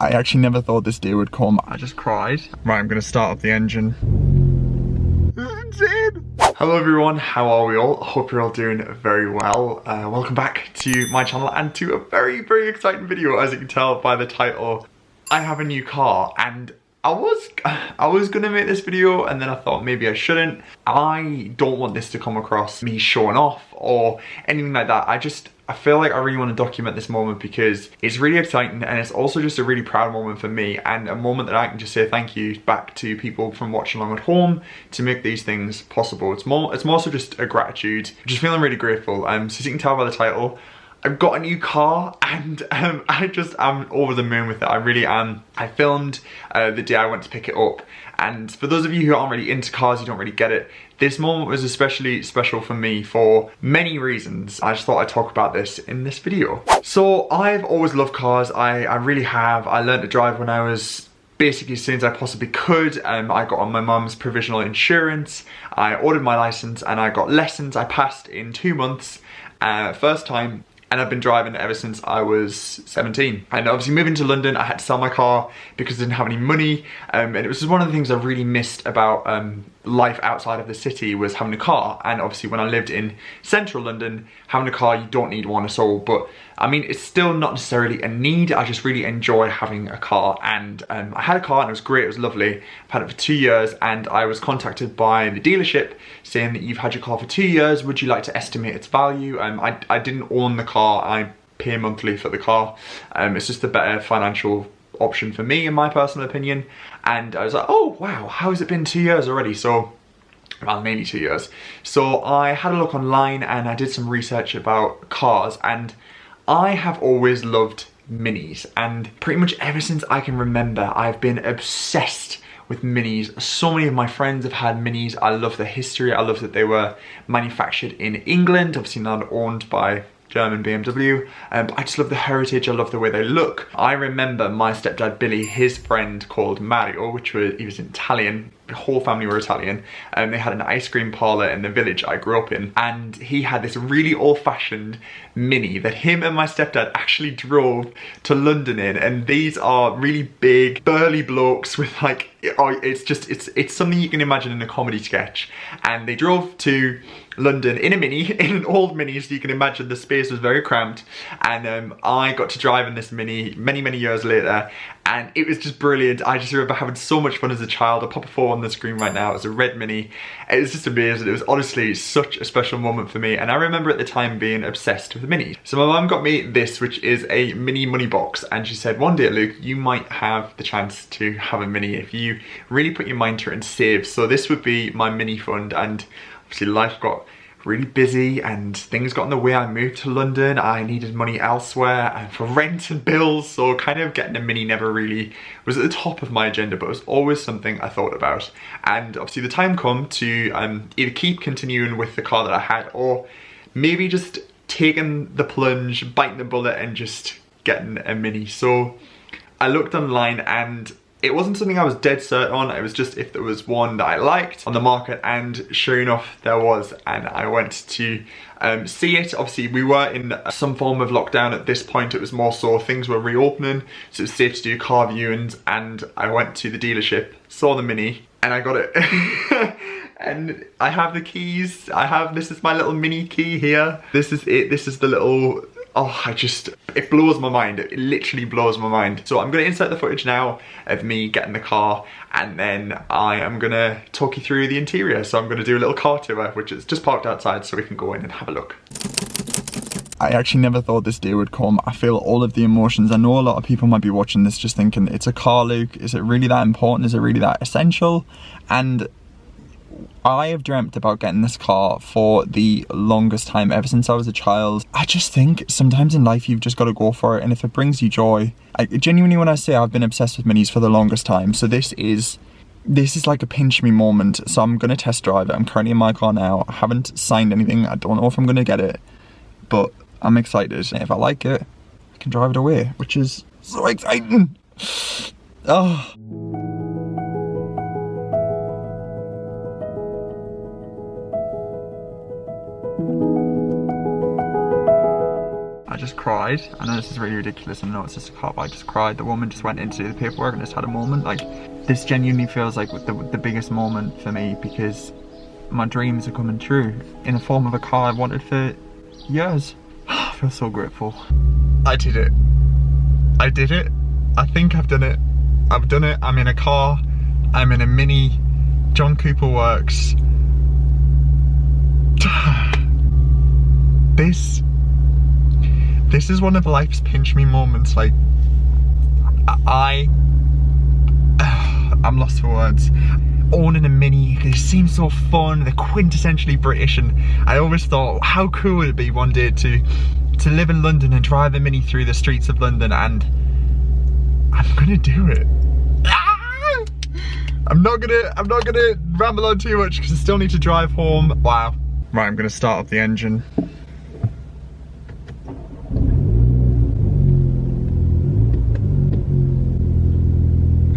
I actually never thought this day would come. I just cried. Right, I'm gonna start up the engine. This is insane. Hello everyone, how are we all? Hope you're all doing very well. Welcome back to my channel and to a very, very exciting video. As you can tell by the title, I have a new car, and I was gonna make this video and then I thought maybe I shouldn't. I don't want this to come across me showing off or anything like that. I feel like I really want to document this moment because it's really exciting, and it's also just a really proud moment for me, and a moment that I can just say thank you back to people from watching along at home to make these things possible. It's more so just a gratitude. Just feeling really grateful. So as you can tell by the title, I've got a new car, and I'm over the moon with it. I really am. I filmed the day I went to pick it up, and for those of you who aren't really into cars, you don't really get it, this moment was especially special for me for many reasons. I just thought I'd talk about this in this video. So I've always loved cars, I really have. I learned to drive when I was basically as soon as I possibly could. I got on my mum's provisional insurance, I ordered my license, and I got lessons. I passed in 2 months, first time. And I've been driving ever since I was 17. And obviously moving to London, I had to sell my car because I didn't have any money. And it was just one of the things I really missed about life outside of the city, was having a car. And obviously when I lived in central London, having a car, you don't need one at all. But I mean, it's still not necessarily a need. I just really enjoy having a car. And I had a car and it was great, it was lovely. I've had it for 2 years, and I was contacted by the dealership saying that you've had your car for 2 years, would you like to estimate its value? I didn't own the car, I pay monthly for the car. It's just a better financial option for me, in my personal opinion. And I was like, oh wow, how has it been 2 years already? So, well, nearly 2 years. So I had a look online and I did some research about cars, and I have always loved minis, and pretty much ever since I can remember, I've been obsessed with minis. So many of my friends have had minis. I love the history. I love that they were manufactured in England, obviously not owned by German BMW, but I just love the heritage. I love the way they look. I remember my stepdad Billy, his friend called Mario, he was Italian, the whole family were Italian, and they had an ice cream parlour in the village I grew up in, and he had this really old-fashioned Mini that him and my stepdad actually drove to London in, and these are really big, burly blokes with like, it's something you can imagine in a comedy sketch, and they drove to London in a Mini, in an old Mini, so you can imagine the space was very cramped, and I got to drive in this Mini many years later, and it was just brilliant. I just remember having so much fun as a child. I'll pop a photo on the screen right now. It was a red Mini. It was just amazing. It was honestly such a special moment for me, and I remember at the time being obsessed with the Minis. So my mum got me this, which is a mini money box, and she said, one day Luke, you might have the chance to have a Mini if you really put your mind to it and save. So this would be my Mini fund, and obviously life got really busy and things got in the way. I moved to London, I needed money elsewhere and for rent and bills, so kind of getting a Mini never really was at the top of my agenda, but it was always something I thought about. And obviously the time come to either keep continuing with the car that I had, or maybe just taking the plunge, biting the bullet and just getting a Mini. So I looked online, and it wasn't something I was dead set on, it was just if there was one that I liked on the market, and sure enough there was, and I went to see it. Obviously we were in some form of lockdown at this point, it was more so things were reopening, so it was safe to do car viewings, and I went to the dealership, saw the Mini, and I got it. And I have the keys, this is my little Mini key here, this is it, this is the little, oh, it blows my mind, it literally blows my mind. So I'm gonna insert the footage now of me getting the car, and then I am gonna talk you through the interior. So I'm gonna do a little car tour, which is just parked outside, so we can go in and have a look. I actually never thought this day would come. I feel all of the emotions. I know a lot of people might be watching this just thinking, it's a car, Luke, is it really that important? Is it really that essential? And I have dreamt about getting this car for the longest time, ever since I was a child. I just think sometimes in life you've just got to go for it, and if it brings you joy, genuinely when I say I've been obsessed with Minis for the longest time, so this is like a pinch me moment. So I'm gonna test drive it. I'm currently in my car now. I haven't signed anything. I don't know if I'm gonna get it, but I'm excited. If I like it, I can drive it away, which is so exciting. Oh. I just cried. cried. I know this is really ridiculous, and I know it's just a car, but I just cried. The woman just went in to do the paperwork and just had a moment. Like, this genuinely feels like the biggest moment for me, because my dreams are coming true in the form of a car I've wanted for years. I feel so grateful. I did it. I did it. I think I've done it. I've done it. I'm in a car. I'm in a mini John Cooper Works. This is one of life's pinch me moments. Like, I'm lost for words. Owning a mini, it seems so fun. They're quintessentially British, and I always thought, how cool would it be one day to live in London and drive a mini through the streets of London, and I'm gonna do it. I'm not gonna ramble on too much because I still need to drive home. Wow. Right, I'm gonna start up the engine.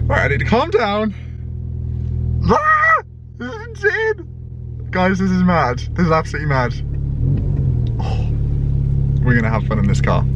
Right, I need to calm down. This is insane. Guys, this is mad. This is absolutely mad. Oh, we're gonna have fun in this car.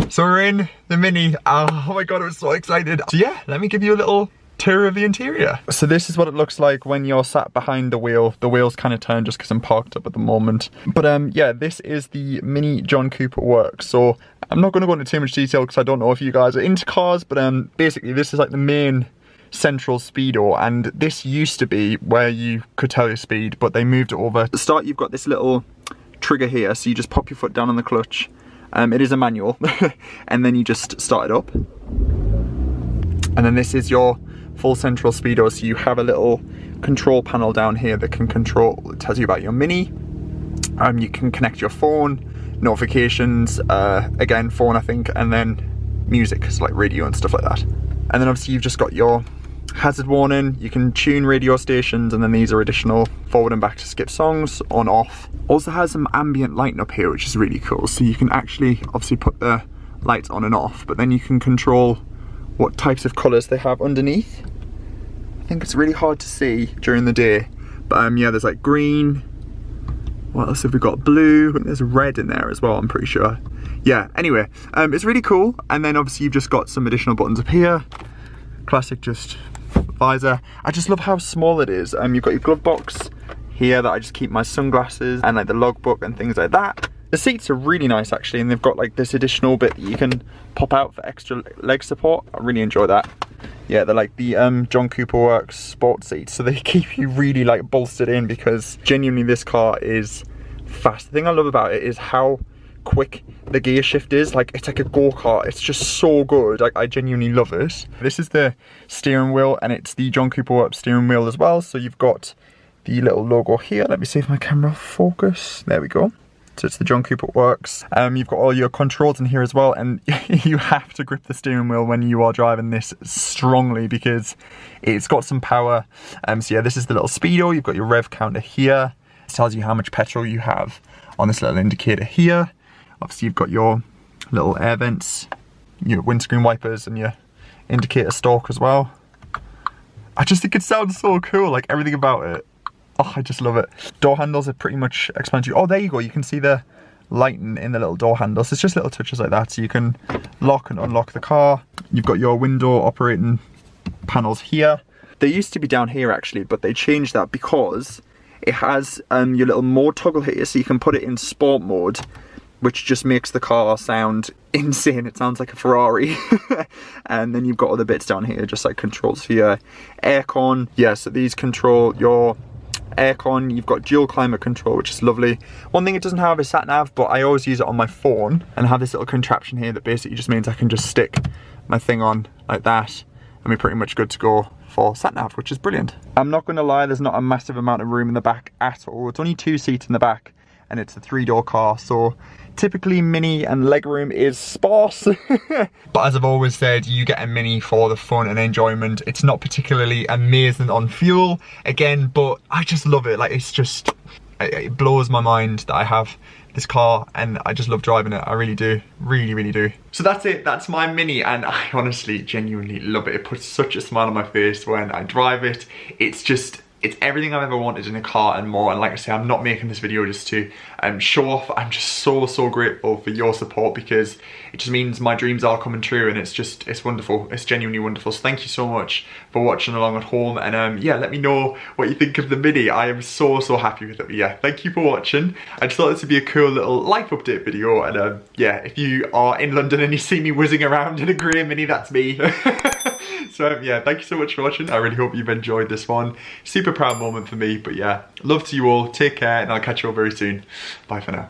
So we're in the Mini. Oh my god, I'm so excited. So yeah, let me give you a little tour of the interior. So this is what it looks like when you're sat behind the wheel. The wheel's kind of turned just because I'm parked up at the moment. But yeah, this is the Mini John Cooper Works. So I'm not going to go into too much detail because I don't know if you guys are into cars, but basically this is like the main central speedo, and this used to be where you could tell your speed, but they moved it over. At the start you've got this little trigger here, so you just pop your foot down on the clutch. It is a manual, and then you just start it up. And then this is your full central speedo, so you have a little control panel down here that can control, it tells you about your Mini. You can connect your phone, notifications, again phone I think, and then music, so like radio and stuff like that. And then obviously you've just got your hazard warning, you can tune radio stations, and then these are additional forward and back to skip songs, on, off. Also has some ambient lighting up here, which is really cool, so you can actually obviously put the lights on and off, but then you can control what types of colours they have underneath. I think it's really hard to see during the day, but yeah, there's like green, what else have we got, blue, and there's red in there as well, I'm pretty sure. Yeah, anyway, it's really cool. And then obviously you've just got some additional buttons up here, classic just visor. I just love how small it is. You've got your glove box here that I just keep my sunglasses and like the logbook and things like that. The seats are really nice actually, and they've got like this additional bit that you can pop out for extra leg support. I really enjoy that. Yeah, they're like the John Cooper Works sports seats, so they keep you really like bolstered in, because genuinely this car is fast. The thing I love about it is how quick the gear shift is. Like, it's like a go-kart. It's just so good. Like, I genuinely love it. This is the steering wheel, and it's the John Cooper Works steering wheel as well. So you've got the little logo here. Let me see if my camera focus. There we go. So it's the John Cooper Works. You've got all your controls in here as well, and you have to grip the steering wheel when you are driving this strongly because it's got some power. So yeah, this is the little speedo. You've got your rev counter here. It tells you how much petrol you have on this little indicator here. Obviously you've got your little air vents, your windscreen wipers, and your indicator stalk as well. I just think it sounds so cool, like everything about it. Oh, I just love it. Door handles are pretty much explanatory. Oh, there you go. You can see the lighting in the little door handles. It's just little touches like that. So you can lock and unlock the car. You've got your window operating panels here. They used to be down here actually, but they changed that because it has your little mode toggle here. So you can put it in sport mode, which just makes the car sound insane. It sounds like a Ferrari. And then you've got other bits down here, just like controls for your aircon. Yeah, so these control your aircon. You've got dual climate control, which is lovely. One thing it doesn't have is sat nav, but I always use it on my phone, and I have this little contraption here that basically just means I can just stick my thing on like that, and we're pretty much good to go for sat nav, which is brilliant. I'm not going to lie, there's not a massive amount of room in the back at all. It's only 2 seats in the back, and it's a 3-door car, so typically Mini and legroom is sparse. But as I've always said, you get a Mini for the fun and enjoyment. It's not particularly amazing on fuel, again, but I just love it. Like, it's just, it blows my mind that I have this car and I just love driving it. I really do, really do. So that's it, that's my Mini, and I honestly genuinely love it. It puts such a smile on my face when I drive it. It's just, it's everything I've ever wanted in a car and more. And like I say, I'm not making this video just to show off. I'm just so grateful for your support, because it just means my dreams are coming true, and it's wonderful. It's genuinely wonderful. So thank you so much for watching along at home, and yeah, let me know what you think of the Mini. I am so happy with it. But yeah, thank you for watching. I just thought this would be a cool little life update video, and yeah, if you are in London and you see me whizzing around in a grey Mini, that's me. So yeah, thank you so much for watching. I really hope you've enjoyed this one. Super proud moment for me, but yeah, love to you all. Take care, and I'll catch you all very soon. Bye for now.